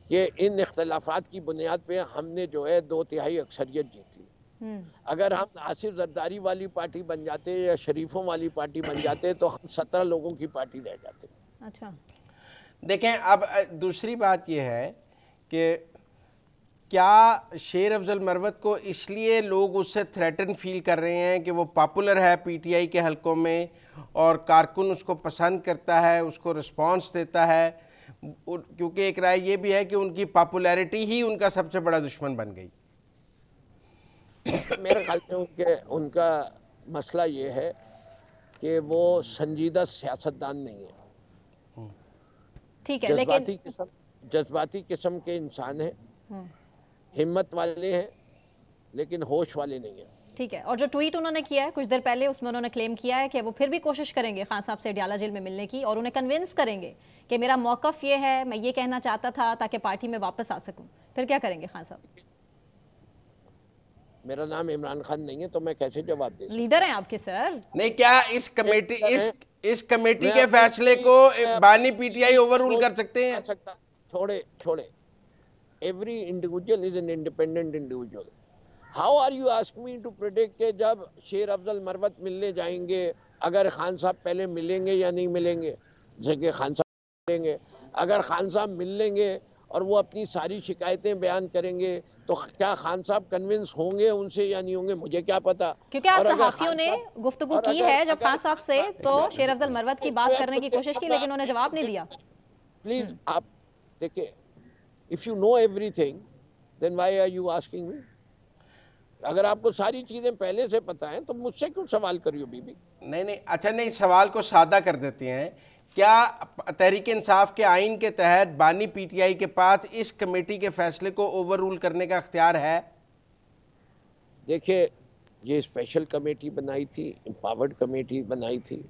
کہ ان اختلافات کی بنیاد پہ ہم نے جو ہے 2/3 اکثریت جیت لی۔ اگر ہم آصف زرداری والی پارٹی بن جاتے یا شریفوں والی پارٹی بن جاتے تو ہم 17 لوگوں کی پارٹی رہ جاتے۔ اچھا دیکھیں، اب دوسری بات یہ ہے کہ کیا شیر افضل مروت کو اس لیے لوگ اس سے تھریٹن فیل کر رہے ہیں کہ وہ پاپولر ہے پی ٹی آئی کے حلقوں میں اور کارکن اس کو پسند کرتا ہے، اس کو رسپانس دیتا ہے، کیونکہ ایک رائے یہ بھی ہے کہ ان کی پاپولیرٹی ہی ان کا سب سے بڑا دشمن بن گئی؟ میرے خیال سے ان کا مسئلہ یہ ہے کہ وہ سنجیدہ سیاستدان نہیں ہے، ٹھیک ہے، لیکن جذباتی قسم کے انسان ہیں، ہمت والے ہیں لیکن ہوش والے نہیں ہیں۔ ٹھیک ہے، اور جو ٹویٹ انہوں نے کیا ہے کچھ دیر پہلے، اس میں انہوں نے کلیم کیا ہے کہ وہ پھر بھی کوشش کریں گے خان صاحب سے ڈیالہ جیل میں ملنے کی اور انہیں کنونس کریں گے کہ میرا موقف یہ ہے، میں یہ کہنا چاہتا تھا تاکہ پارٹی میں واپس آ سکوں۔ پھر کیا کریں گے خان صاحب؟ میرا نام عمران خان نہیں ہے تو میں کیسے جواب دے سکتا؟ لیڈر ہیں آپ کے سر۔ نہیں، کیا اس کمیٹی کے فیصلے کو بانی PTI overrule کر سکتے ہیں؟ چھوڑے every individual is an independent individual. How are you ask me to predict کہ جب شیر افضل مروت ملنے جائیں گے اگر خان صاحب پہلے ملیں گے یا نہیں ملیں گے؟ جیسے کہ خان صاحب ملیں گے، اگر خان صاحب مل لیں گے اور وہ اپنی ساری شکایتیں بیان کریں گے تو کیا خان صاحب کنونس ہوں گے ان سے یا نہیں ہوں گے؟ مجھے کیا پتا، کیونکہ آج صحافیوں نے گفتگو کی ہے جب خان صاحب سے تو شیر افضل مروت کی بات کرنے کی کوشش کی لیکن انہوں نے جواب نہیں دیا۔ پلیز آپ دیکھیں، if you know everything then why are you asking me؟ اگر آپ کو ساری چیزیں پہلے سے پتا ہیں تو مجھ سے کیوں سوال کری ہو بی بی؟ نہیں، اچھا نہیں، سوال کو سادہ کر دیتے ہیں۔ کیا تحریک انصاف کے آئین کے تحت بانی پی ٹی آئی کے پاس اس کمیٹی کے فیصلے کو اوور رول کرنے کا اختیار ہے؟ دیکھیں، یہ اسپیشل کمیٹی بنائی تھی، امپاورڈ کمیٹی بنائی تھی،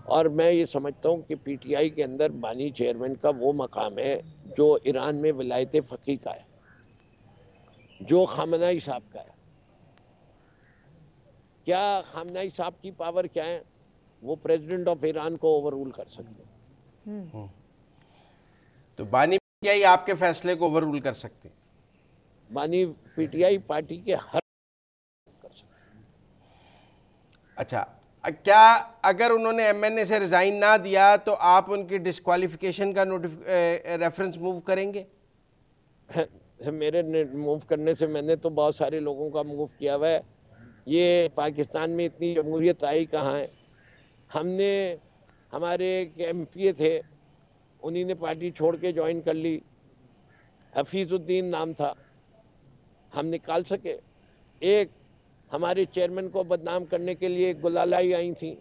اور میں یہ سمجھتا ہوں کہ پی ٹی آئی کے اندر بانی چیئرمین کا وہ مقام ہے جو ایران میں ولایت فقیہ کا ہے، جو خامنہئی صاحب کا ہے۔ کیا خامنہئی صاحب کی پاور کیا ہے؟ وہ پریزیڈنٹ آف ایران کو اوور رول کر سکتے ہیں۔ تو بانی پی ٹی آئی آپ کے فیصلے کو اوور رول کر سکتے ہیں؟ بانی پی ٹی آئی پارٹی کے ہر کر سکتے ہیں۔ اچھا، کیا اگر انہوں نے ایم این اے سے ریزائن نہ دیا تو آپ ان کی ڈسکوالیفیکیشن کا ریفرنس موو کریں گے؟ میرے موو کرنے سے میں نے تو بہت سارے لوگوں کا موو کیا ہوا ہے۔ یہ پاکستان میں اتنی جمہوریت آئی کہاں ہے؟ ہم نے، ہمارے ایک ایم پی اے تھے، انہی نے پارٹی چھوڑ کے جوائن کر لی، حفیظ الدین نام تھا، ہم نکال سکے. ایک ہمارے چیئرمین کو بدنام کرنے کے لیے گلالائی آئی تھیں,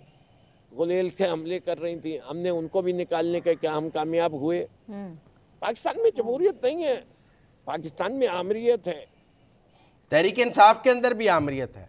غلیل کے حملے کر رہی تھیں, ہم نے ان کو بھی نکالنے کا کیا ہم کامیاب ہوئے؟ پاکستان میں جمہوریت نہیں ہے, پاکستان میں آمریت ہے. تحریک انصاف کے اندر بھی آمریت ہے.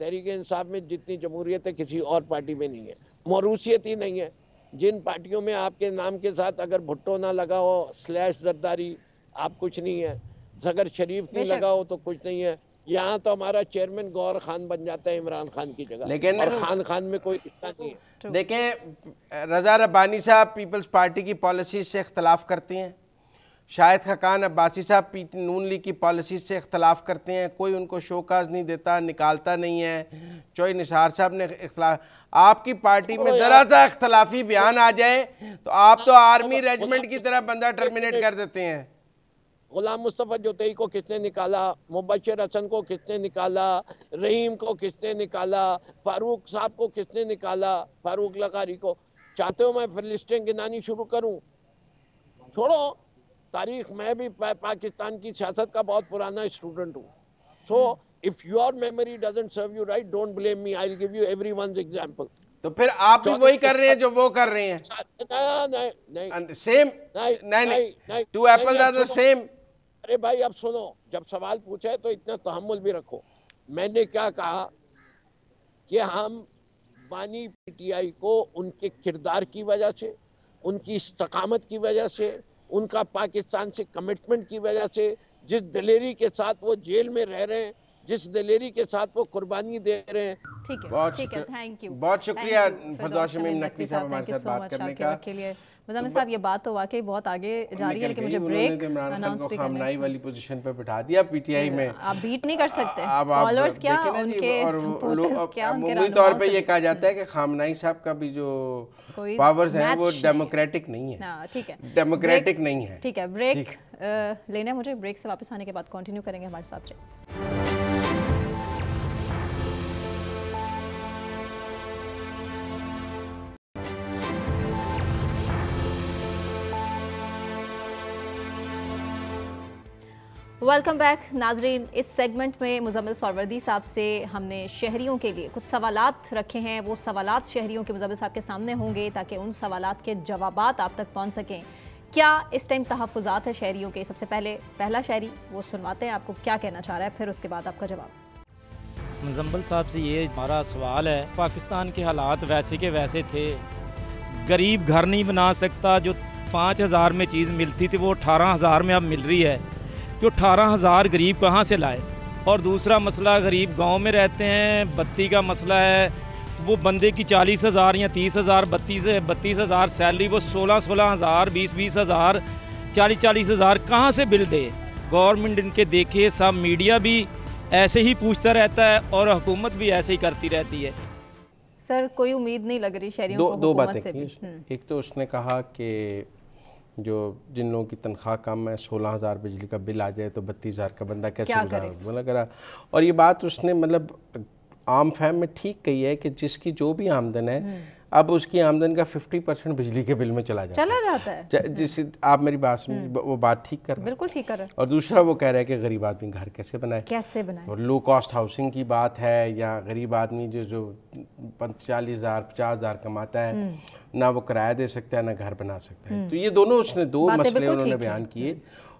تحریک انصاف میں جتنی جمہوریت ہے کسی اور پارٹی میں نہیں ہے. موروثیت ہی نہیں ہے. جن پارٹیوں میں آپ کے نام کے ساتھ اگر بھٹو نہ لگا ہو / زرداری, آپ کچھ نہیں ہے. زگر شریف نہیں لگا ہو تو کچھ نہیں ہے. یہاں تو ہمارا چیئرمین گور خان بن جاتا ہے عمران خان کی جگہ, لیکن اور خان میں کوئی رشتہ نہیں ہے. دیکھیں رضا ربانی صاحب پیپلز پارٹی کی پالیسیز سے اختلاف کرتے ہیں, شاہد خاقان عباسی صاحب نون لیگ کی پالیسیز سے اختلاف کرتے ہیں, کوئی ان کو شوکاز نہیں دیتا, نکالتا نہیں ہے. چوئی نثار صاحب نے اختلاف, آپ کی پارٹی میں ذرا سا اختلافی بیان آ جائے تو آپ تو آرمی ریجمنٹ کی طرح بندہ ٹرمینیٹ کر دیتے ہیں. غلام مصطفیٰ جوتئی کو کس نے نکالا, مبشر حسن کو کس نے نکالا, رحیم کو کس نے نکالا, فاروق صاحب کو کس نے نکالا, فاروق لغاری کو. چاہتے ہو میں پھر لسٹیں گنانی شروع کروں؟ چھوڑو تاریخ, میں بھی پاکستان کی سیاست کا بہت پرانا اسٹوڈنٹ ہوں. So if your memory doesn't serve you right, don't blame me. I'll give you everyone's example. تو پھر آپ بھی وہی کر رہے ہیں جو وہ کر رہے ہیں. سیم نہیں, two apple are the same. ارے بھائی اب سنو, جب سوال پوچھا ہے تو اتنا تحمل بھی رکھو. میں نے کیا کہا کہ ہم بانی پی ٹی آئی کو ان کے کردار کی وجہ سے, ان کی استقامت کی وجہ سے, ان کا پاکستان سے کمٹمنٹ کی وجہ سے, جس دلیری کے ساتھ وہ جیل میں رہ رہے ہیں, جس دلیری کے ساتھ وہ قربانی دے رہے ہیں. ٹھیک ہے, تھینک یو, بہت شکریہ فردوس شمیم نقوی صاحب ہمارے ساتھ بات کرنے کا. مزمل صاحب یہ بات تو واقعی بہت آگے جاری ہے, لیکن مجھے بریک اناؤنس بھی کرنا ہے. خامنائی والی پوزیشن پہ بٹھا دیا پی ٹی آئی میں, آپ بیٹ نہیں کر سکتے. فالوورز کیا, ان کے سپورٹرز کیا, عمومی طور پہ یہ کہا جاتا ہے کہ خامنائی صاحب کا بھی جو پاورز ہیں وہ ڈیموکریٹک نہیں ہے. ٹھیک ہے, ڈیموکریٹک نہیں ہے. ٹھیک ہے, بریک لینا ہے مجھے. بریک سے واپس آنے کے بعد کنٹینیو کریں گے, ہمارے ساتھ رہیں. ویلکم بیک ناظرین. اس سیگمنٹ میں مزمل سہروردی صاحب سے ہم نے شہریوں کے لیے کچھ سوالات رکھے ہیں. وہ سوالات شہریوں کے مزمل صاحب کے سامنے ہوں گے تاکہ ان سوالات کے جوابات آپ تک پہنچ سکیں. کیا اس ٹائم تحفظات ہے شہریوں کے؟ سب سے پہلے پہلا شہری وہ سنواتے ہیں آپ کو کیا کہنا چاہ رہا ہے, پھر اس کے بعد آپ کا جواب. مزمل صاحب سے یہ ہمارا سوال ہے, پاکستان کے حالات ویسے کے ویسے تھے, غریب گھر نہیں بنا سکتا, جو 5,000 میں چیز ملتی تھی وہ 18,000 میں اب مل رہی ہے, جو 18,000 غریب کہاں سے لائے؟ اور دوسرا مسئلہ, غریب گاؤں میں رہتے ہیں, بتی کا مسئلہ ہے, وہ بندے کی 40,000 یا 30,000 32,000 سیلری, وہ 16,000 20,000 40,000 کہاں سے بل دے؟ گورنمنٹ ان کے دیکھے, سب میڈیا بھی ایسے ہی پوچھتا رہتا ہے اور حکومت بھی ایسے ہی کرتی رہتی ہے. سر کوئی امید نہیں لگ رہی شہریوں کو حکومت سے بھی. ایک تو اس نے کہا کہ جو جن لوگوں کی تنخواہ کم ہے 16,000 بجلی کا بل آ جائے تو 32,000 کا بندہ کیسے گزارے. اور یہ بات اس نے مطلب عام فہم میں ٹھیک کہی ہے کہ جس کی جو بھی آمدن ہے اب اس کی آمدن کا 50% بجلی کے بل میں چلا جاتا ہے. جس آپ میری بات سنیں, وہ بات ٹھیک کر رہے ہیں, بالکل ٹھیک کر رہے ہیں. اور دوسرا وہ کہہ رہے ہیں کہ غریب آدمی گھر کیسے بنائے. اور لو کاسٹ ہاؤسنگ کی بات ہے, یا غریب آدمی جو 40,000 50,000 کماتا ہے, نہ وہ کرایہ دے سکتا ہے نہ گھر بنا سکتا ہے. تو یہ دونوں اس نے دو مسئلے انہوں نے بیان کیے.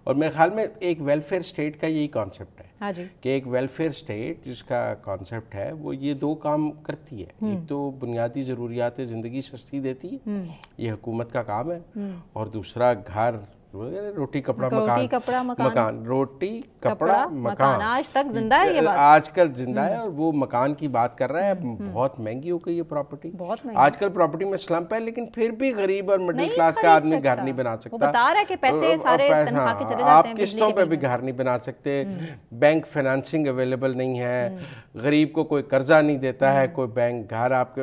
اور میرے خیال میں ایک ویلفیئر اسٹیٹ کا یہی کانسیپٹ ہے کہ ایک ویلفیئر اسٹیٹ جس کا کانسیپٹ ہے وہ یہ دو کام کرتی ہے. ایک تو بنیادی ضروریات زندگی سستی دیتی ہے, یہ حکومت کا کام ہے, اور دوسرا گھر, روٹی کپڑا مکان, روٹی کپڑا مکان آج تک زندہ ہے, یہ بات آج کل زندہ ہے. اور وہ مکان کی بات کر رہا ہے, بہت مہنگی ہو گئی یہ پراپرٹی. آج کل پراپرٹی میں سلمپ ہے, لیکن پھر بھی غریب اور مڈل کلاس کا آدمی گھر نہیں بنا سکتا. آپ قسطوں پہ بھی گھر نہیں بنا سکتے, بینک فائنانسنگ اویلیبل نہیں ہے, غریب کو کوئی قرضہ نہیں دیتا ہے کوئی بینک. گھر آپ کے